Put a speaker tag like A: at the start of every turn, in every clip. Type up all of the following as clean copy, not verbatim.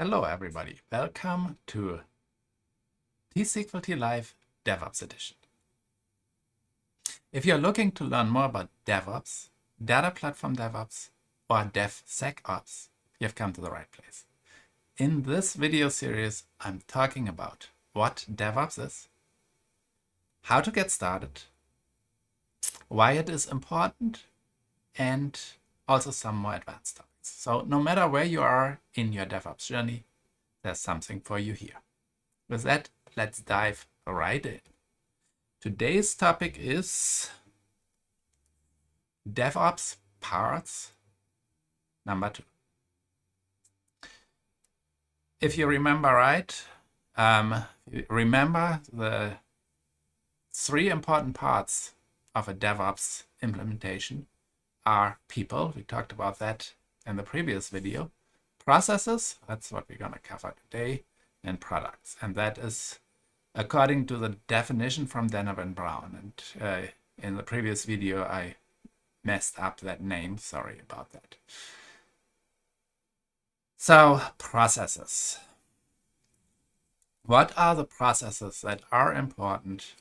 A: Hello everybody, welcome to tSQLt Live DevOps Edition. If you're looking to learn more about DevOps, Data Platform DevOps, or DevSecOps, you've come to the right place. In this video series, I'm talking about what DevOps is, how to get started, why it is important, and also some more advanced topics. So no matter where you are in your DevOps journey, there's something for you here. With that, let's dive right in. Today's topic is DevOps parts number 2. If you remember right, remember the 3 important parts of a DevOps implementation are people. We talked about that in the previous video. Processes, that's what we're going to cover today, and products. And that is according to the definition from Donovan Brown. And in the previous video, I messed up that name. Sorry about that. So, processes. What are the processes that are important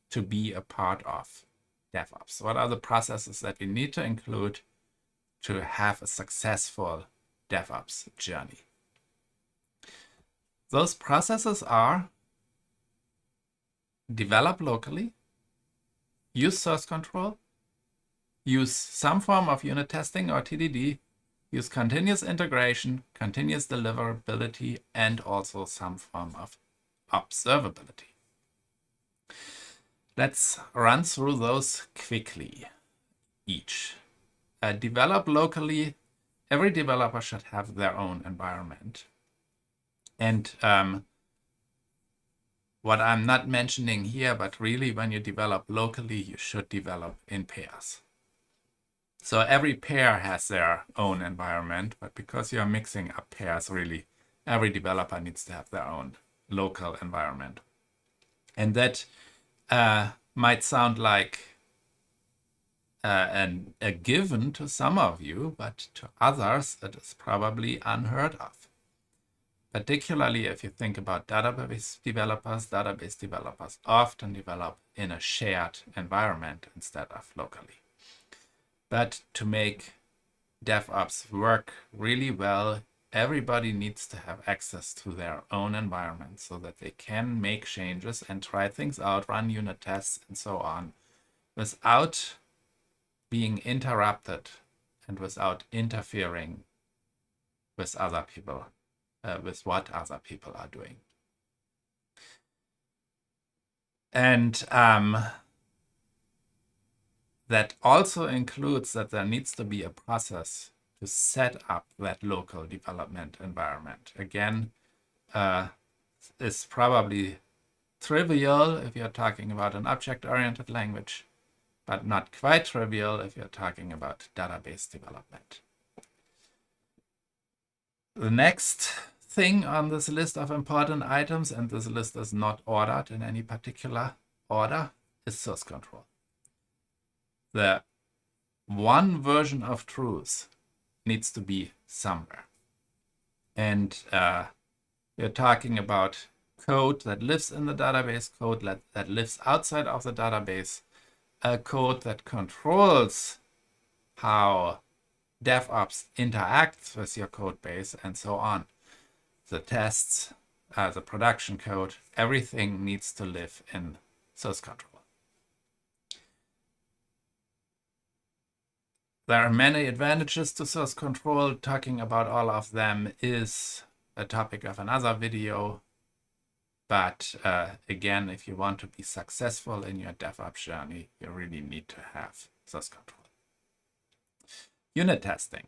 A: to be a part of DevOps? What are the processes that we need to include to have a successful DevOps journey? Those processes are: develop locally, use source control, use some form of unit testing or TDD, use continuous integration, continuous deliverability, and also some form of observability. Let's run through those quickly each. Develop locally. Every developer should have their own environment. And what I'm not mentioning here, but really when you develop locally, you should develop in pairs. So every pair has their own environment, but because you're mixing up pairs, really, every developer needs to have their own local environment. And that might sound like a given to some of you, but to others, it is probably unheard of. Particularly if you think about database developers often develop in a shared environment instead of locally. But to make DevOps work really well, everybody needs to have access to their own environment so that they can make changes and try things out, run unit tests, and so on, without being interrupted and without interfering with other people, with what other people are doing. And that also includes that there needs to be a process to set up that local development environment. Again, it's probably trivial if you're talking about an object-oriented language, but not quite trivial if you're talking about database development. The next thing on this list of important items, and this list is not ordered in any particular order, is source control. The one version of truth needs to be somewhere. And we're talking about code that lives in the database, code that lives outside of the database, a code that controls how DevOps interacts with your code base, and so on. The tests, the production code, everything needs to live in source control. There are many advantages to source control. Talking about all of them is a topic of another video. But again, if you want to be successful in your DevOps journey, you really need to have source control. Unit testing.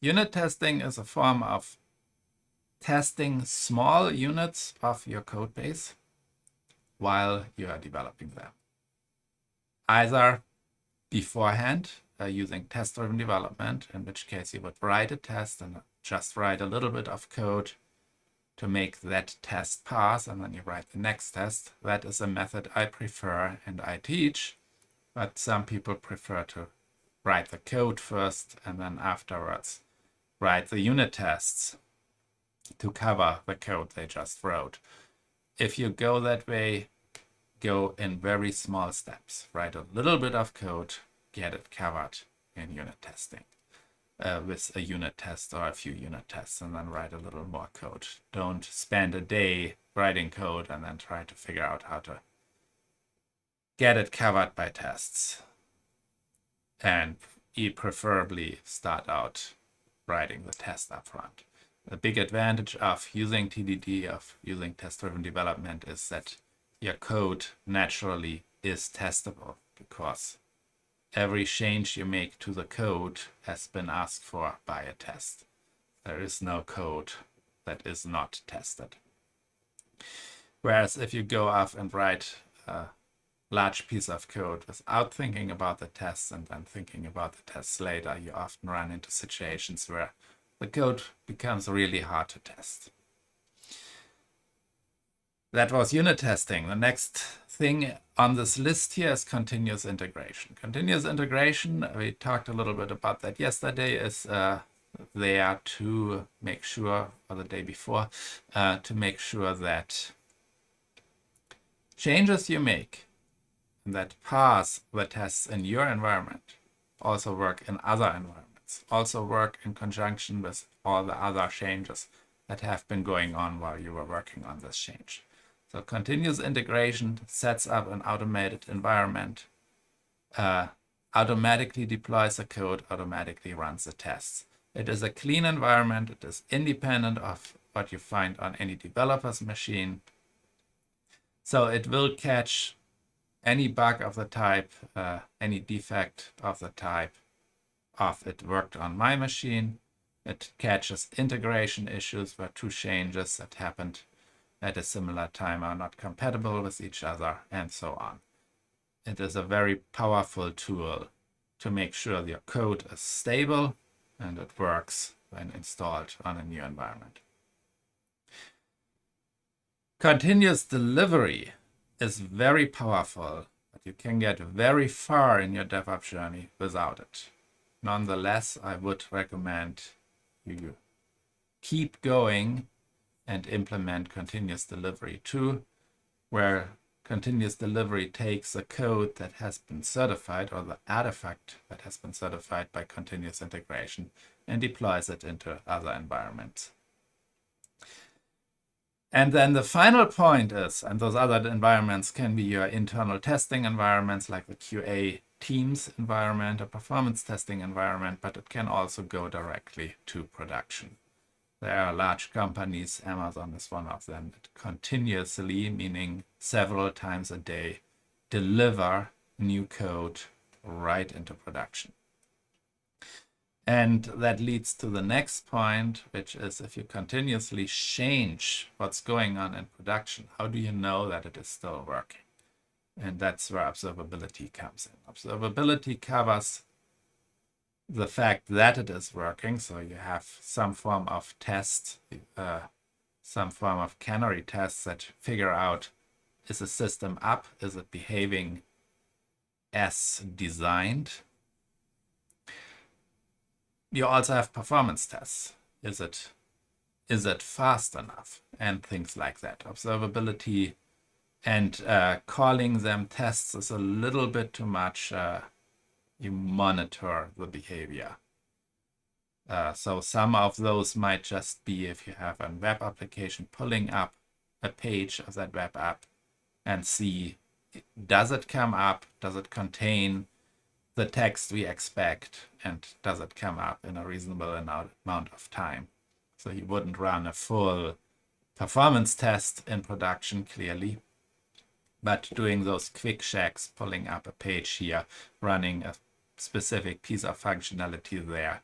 A: Unit testing is a form of testing small units of your code base while you are developing them. Either beforehand, using test-driven development, in which case you would write a test and just write a little bit of code to make that test pass, and then you write the next test. That is a method I prefer and I teach, but some people prefer to write the code first and then afterwards write the unit tests. to cover the code they just wrote. If you go that way, go in very small steps. Write a little bit of code, get it covered in unit testing with a unit test or a few unit tests, and then write a little more code. Don't spend a day writing code and then try to figure out how to get it covered by tests. And preferably start out writing the test up front. The big advantage of using TDD, of using test-driven development, is that your code naturally is testable, because every change you make to the code has been asked for by a test. There is no code that is not tested. Whereas if you go off and write a large piece of code without thinking about the tests and then thinking about the tests later, you often run into situations where the code becomes really hard to test. That was unit testing. The next thing on this list here is continuous integration. Continuous integration, we talked a little bit about that yesterday, is there to make sure, or the day before, to make sure that changes you make that pass the tests in your environment also work in other environments, also work in conjunction with all the other changes that have been going on while you were working on this change. So continuous integration sets up an automated environment, automatically deploys the code, automatically runs the tests. It is a clean environment. It is independent of what you find on any developer's machine. So it will catch any bug of the type, any defect of the type of it worked on my machine. It catches integration issues where two changes that happened at a similar time are not compatible with each other, and so on. It is a very powerful tool to make sure your code is stable and it works when installed on a new environment. Continuous delivery is very powerful, but you can get very far in your DevOps journey without it. Nonetheless, I would recommend you keep going and implement continuous delivery too, where continuous delivery takes a code that has been certified, or the artifact that has been certified by continuous integration, and deploys it into other environments. And then the final point is, and those other environments can be your internal testing environments like the QA teams environment or performance testing environment, but it can also go directly to production. There are large companies, Amazon is one of them, that continuously, meaning several times a day, deliver new code right into production. And that leads to the next point, which is, if you continuously change what's going on in production, how do you know that it is still working? And that's where observability comes in. Observability covers the fact that it is working. So you have some form of test, some form of canary tests that figure out, is the system up? Is it behaving as designed? You also have performance tests. Is it fast enough? And things like that. Observability and calling them tests is a little bit too much. You monitor the behavior. So some of those might just be if you have a web application pulling up a page of that web app and see, does it come up? Does it contain the text we expect? And does it come up in a reasonable amount of time? So you wouldn't run a full performance test in production, clearly. But doing those quick checks, pulling up a page here, running a specific piece of functionality there,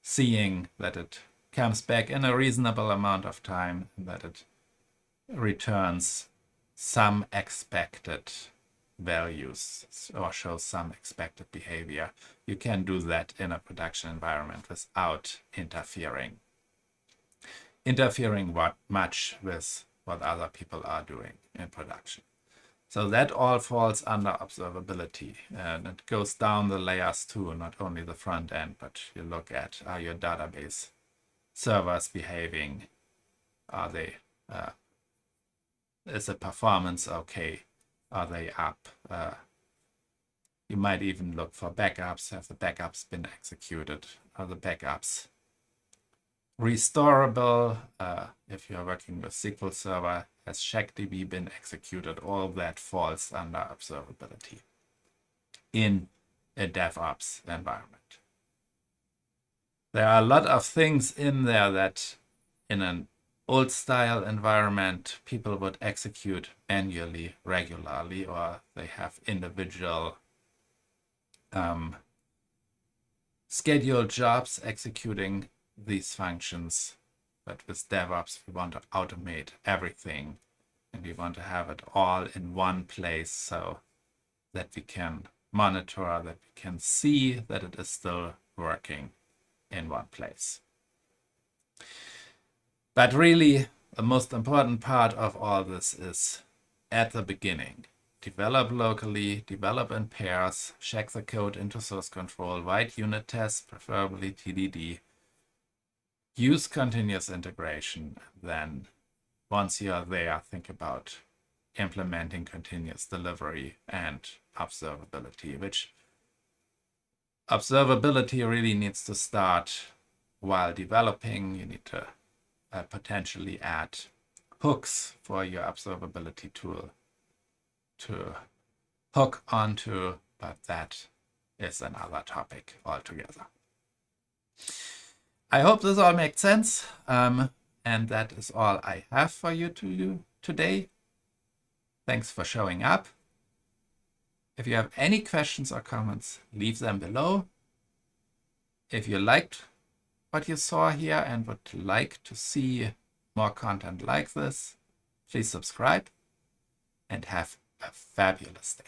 A: seeing that it comes back in a reasonable amount of time, and that it returns some expected values or shows some expected behavior. You can do that in a production environment without interfering much with what other people are doing in production. So that all falls under observability, and it goes down the layers too, not only the front end, but you look at, are your database servers behaving Are they, is the performance okay? Are they up? You might even look for backups. Have the backups been executed? Are the backups restorable? If you're working with SQL Server, has CheckDB been executed? All that falls under observability in a DevOps environment. There are a lot of things in there that in an old style environment people would execute manually, regularly, or they have individual scheduled jobs executing these functions. But with DevOps, we want to automate everything and we want to have it all in one place so that we can monitor, that we can see that it is still working in one place. But really, the most important part of all this is at the beginning. Develop locally, develop in pairs, check the code into source control, write unit tests, preferably TDD, use continuous integration. Then once you are there, think about implementing continuous delivery and observability, which observability really needs to start while developing. You need to potentially add hooks for your observability tool to hook onto, but that is another topic altogether. I hope this all makes sense, and that is all I have for you today. Thanks for showing up. If you have any questions or comments, leave them below. If you liked what you saw here and would like to see more content like this, please subscribe and have a fabulous day.